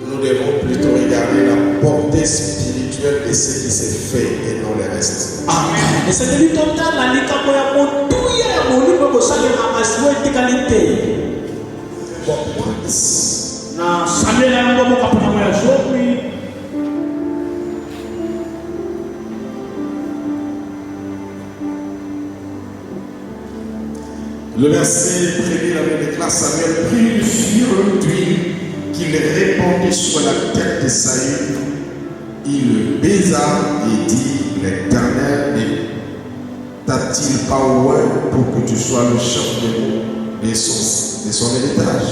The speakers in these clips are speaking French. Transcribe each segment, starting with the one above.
Nous devons plutôt regarder la portée spirituelle de ce qui s'est fait et non le reste. Amen. Le verset prévu avec les classes Samuel prit une fiole d'huile qu'il répandit sur la tête de Saül. Il le baisa et dit, l'Éternel n'est-il pas loin pour que tu sois le chef de son héritage?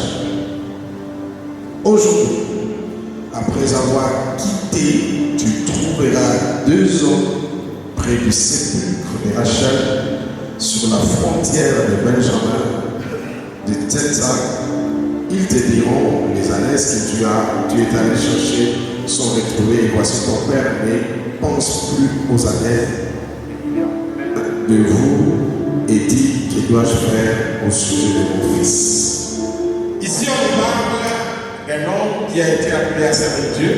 Aujourd'hui, après avoir quitté, tu trouveras 2 hommes près du sépulcre de Rachel, sur la frontière de Benjamin, de Tzetsa. Ils te diront, les ânesses que tu es allé chercher sont retrouvées, et voici ton père, mais pense plus aux ânesses de vous et dis, que dois-je faire au sujet de mon fils? Ici on parle d'un homme qui a été appelé à servir Dieu.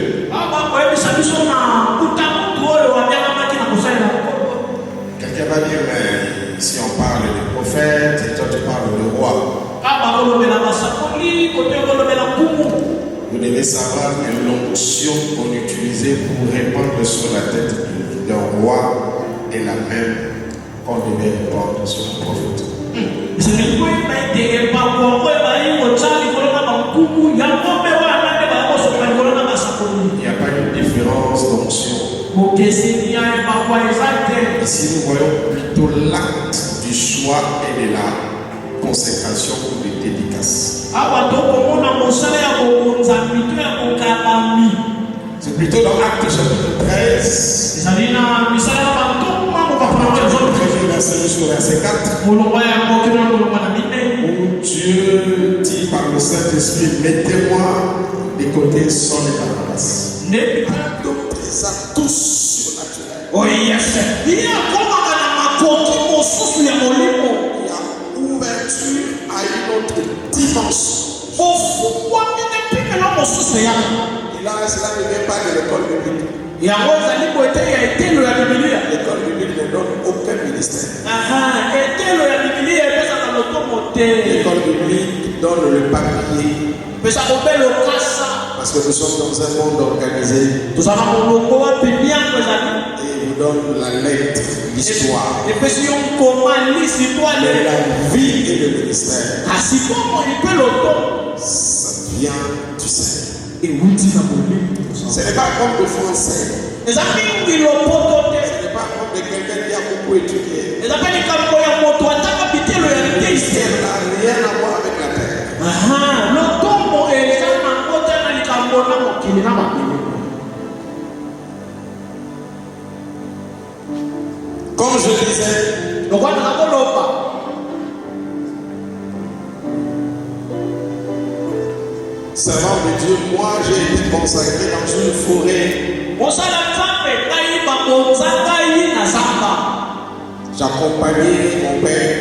Quelqu'un va dire, mais si on parle du prophète, et toi tu parles du roi. Vous devez savoir que l'onction qu'on utilisait pour répandre sur la tête d'un roi est la même qu'on devait répandre sur le prophète. Il n'y a pas de différence d'onction. Ici, nous voyons plutôt l'acte du choix et de la consécration ou de dédicace. C'est plutôt dans Actes chapitre 13. Verset jusqu'au verset 4. Où Dieu dit par le Saint-Esprit, mettez-moi de côté Saul et Barnabas. Ça tous surnaturel. Oh yes. Il y a ouverture à une autre dimension. Et là, cela ne vient pas de l'école biblique. L'école biblique ne donne aucun ministère. L'école biblique donne le papier. Parce que nous sommes dans un monde organisé. Et il vous donne la lettre, l'histoire. De la vie et le ministère. Ça vient du Seigneur. Ce n'est pas comme le français. Ce n'est pas comme de quelqu'un qui a beaucoup étudié. Il n'a rien à voir avec la terre. Comme je disais, servant de Dieu, moi j'ai été consacré dans une forêt. J'accompagnais mon père.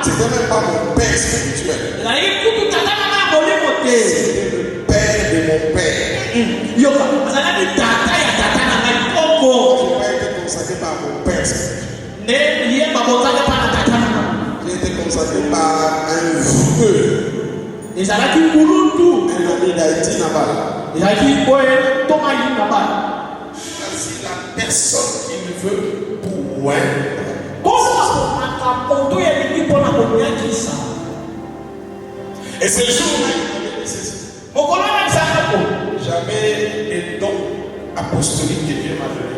C'était même pas mon père spirituel. C'était le père de mon père. Je n'ai pas été consacré par mon père spirituel. J'ai été consacré par un vieux. Un ami d'Haïti Nabal. C'est la personne qui me veut pour ouais. Et c'est le jour-là j'avais les dons apostoliques que Dieu m'a donné.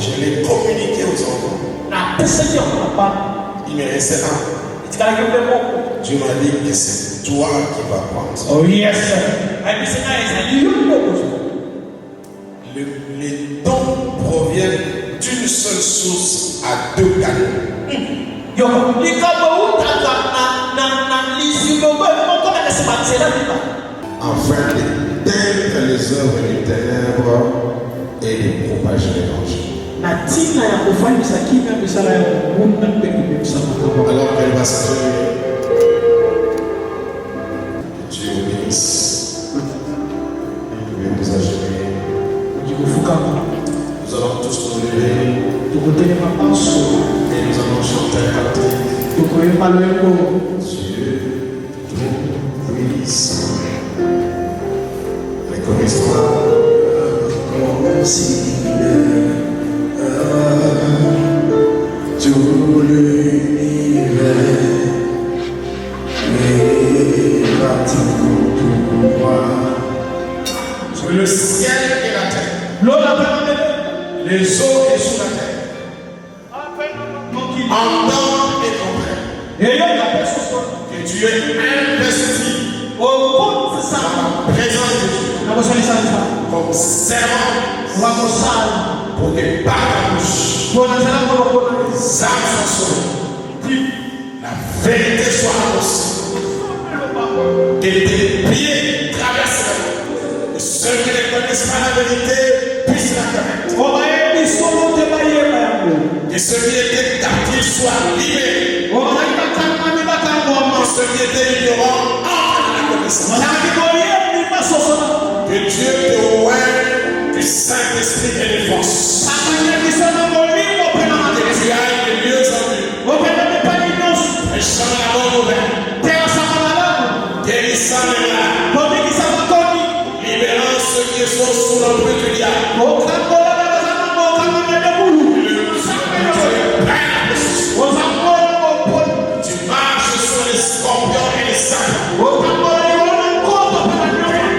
Je l'ai communiqué aux enfants. Il me restait un. Dieu m'a dit que c'est toi qui vas prendre. Oh yes. Les dons proviennent d'une seule source à 2 canaux. Afin d'éteindre les œuvres des ténèbres et de propager l'évangile. Alors qu'elle va s'agenouiller, que Dieu vous bénisse. Vous pouvez vous agenouiller. Nous allons tous nous lever et nous allons chanter un cantique. Dieu tout-puissant. Avec comme histoire. Tout l'univers est bâti pour moi. Sur le ciel et la terre, les eaux et sous la terre, entendent et comprennent que tu es investi dans la présence de Dieu comme servant pour que par ta bouche les âmes soient sauvées, la vérité soit annoncée, que tes pieds traversent la voie, que ceux qui ne connaissent pas la vérité puissent la connaître, que ceux qui étaient captifs soient libérés, que ceux qui étaient ignorants entrent dans la connaissance, que Dieu te ouvre du Saint-Esprit et des forces. Tu as de mieux en mieux. Prêchant la bonne nouvelle. Guérissant les malades. Libérant ceux qui sont sous l'emprise du diable. Tu marches sur les scorpions et les serpents.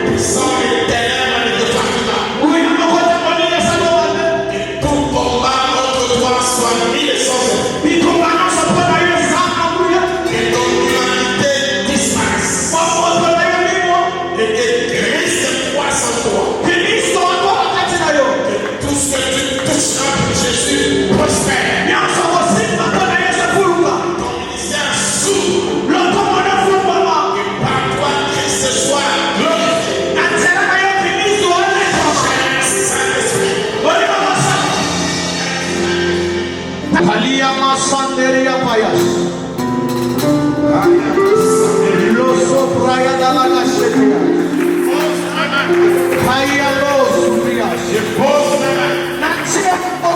Puissant les ténèbres et les départements. Et tout combat contre toi soit mis sans œuvre. Que ton humanité disparaisse. Et que Christ croisse en toi. Que tout ce que tu toucheras pour Jésus prospère. Ton ministère s'ouvre. Que par toi Christ soit glorifié. Saint-Esprit. Kalia masanderia payas. Loso praya dalaga shetia. Kaya los prias. Je pose mes mains Natia po.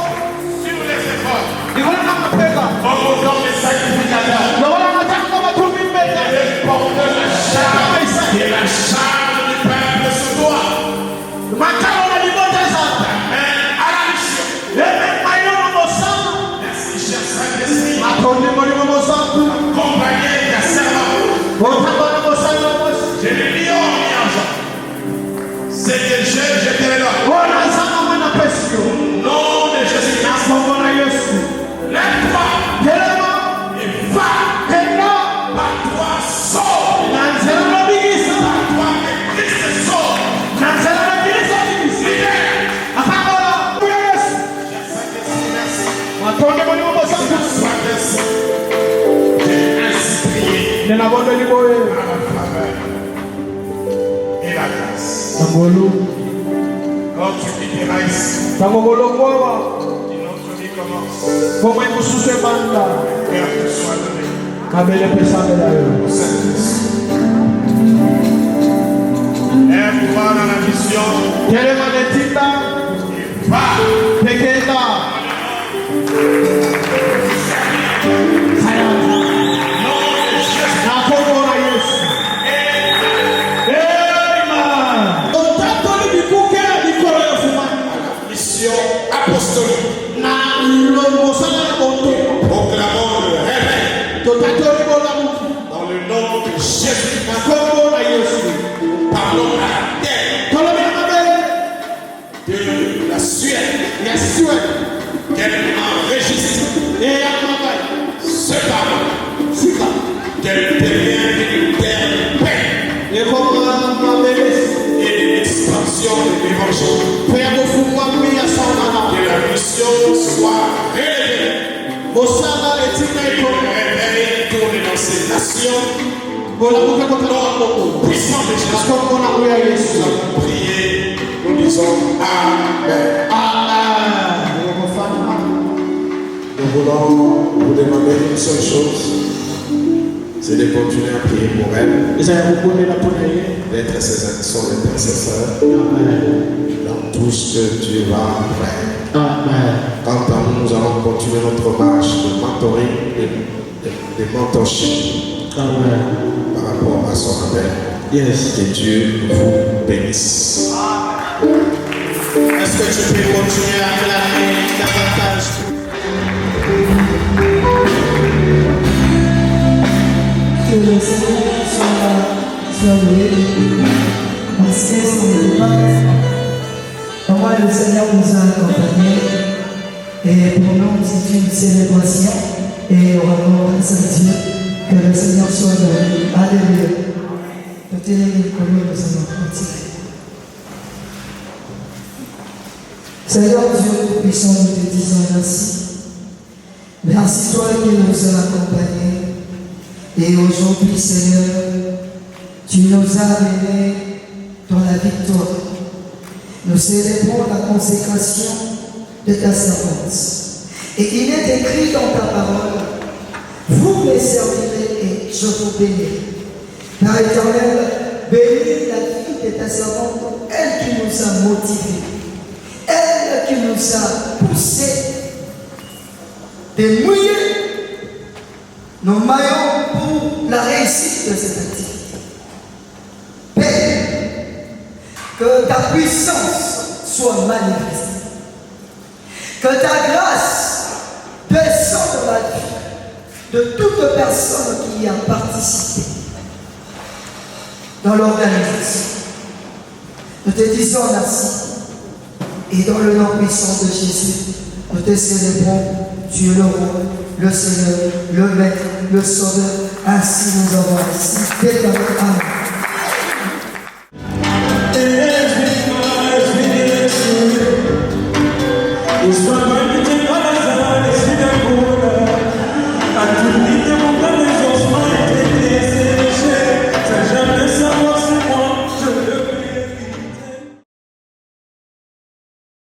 sur les efforts. Ivana mapega. Comme dans les sacrificateurs. Lola nataka matumi mbele. Et porte la charge. Et la charge du peuple sur toi. Makao na libota sana. Amen. À la mission. Eme mayo mosana. Merci, cher Saint-Esprit. Matonde mori mosana. Accompagné des servants. Otaba mosana mos. Je ne lis en argent. C'est que je te le donne. Ona sana mana pesio. Au nom de Jésus-Christ. Komona Yesu. Lève-toi Kelema. et va. Kenda. Par toi, sors. Nanzela no bigisa. Par toi, que Christ sort. Nanzela no bigisa. Libère. Apamola. Yesu. Cher Saint-Esprit, merci. Matonde mori mosana. Sois merci. J'ai ainsi prié Nena bondo liboye. à la faveur et la grâce. Tangolu. Quand tu quitteras ici, Tangolo kwa. et notre vie commence. Komwe kususe banda. Père, te soit donné Kabele pesa bela yo. au Saint-Christ. Lève-toi dans la mission Kelema netinda. et va. Pekenda. Sayana. Nom de Jésus. Na komona Yesu. Amen. Otatoli bikuke likolo ya fumani. Mission apostolique. Na lo mosala na bondo. Proclamons le réveil Totatoli bolamu. dans le nom de Jésus. Na komona Yesu. Parlons à la terre Kolomi na mabele. de la Suède Ya Suède. qu'elle enregistre Ya mabai. ce parole, Sika. qu'elle devienne une terre de paix Ekoma mabele. et d'expansion de l'évangile. Pea kufungwa mia sana. Que la mission soit relevée. Mosala etina Et le iko. réveil tourne dans ces nations. Bolamuke kotala waboko. Puissant de Jésus. Akomona kuya Nous Yesu. allons prier. Nous disons Amen. Amen. Ngokufana. Nous voulons vous demander une seule chose, c'est de continuer à prier pour elle, d'être son intercesseur dans tout ce que Dieu va faire. Quant à nous, nous allons continuer notre marche de mentoring, de mentorship par rapport à son appel. Que Dieu vous bénisse. Est-ce que tu peux continuer à clamer davantage? Que le Seigneur soit loué, parce que ce n'est pas comment le Seigneur nous a accompagnés. Et pour nous, c'est une célébration. Et on va grâce à Dieu. Que le Seigneur soit loué. Alléluia. Peut-être les colons, nous allons continuer. Seigneur Dieu Tout-Puissant, nous te disons merci. Merci toi qui nous as accompagnés. Et aujourd'hui, Seigneur, tu nous as amenés dans la victoire. Nous célébrons la consécration de ta servante. Et il est écrit dans ta parole, vous me servirez et je vous bénirai. Père éternel, bénis la vie de ta servante, elle qui nous a motivés, elle qui nous a poussés de mouiller nos maillots pour la réussite de cette activité. Père, que ta puissance soit manifestée, que ta grâce descende dans la vie de toute personne qui y a participé dans l'organisation. Nous te disons merci. Et dans le nom puissant de Jésus, nous te célébrons, tu es le roi, le Seigneur, le Maître, le Sauveur. Ainsi nous avons ainsi déclaré. Amen.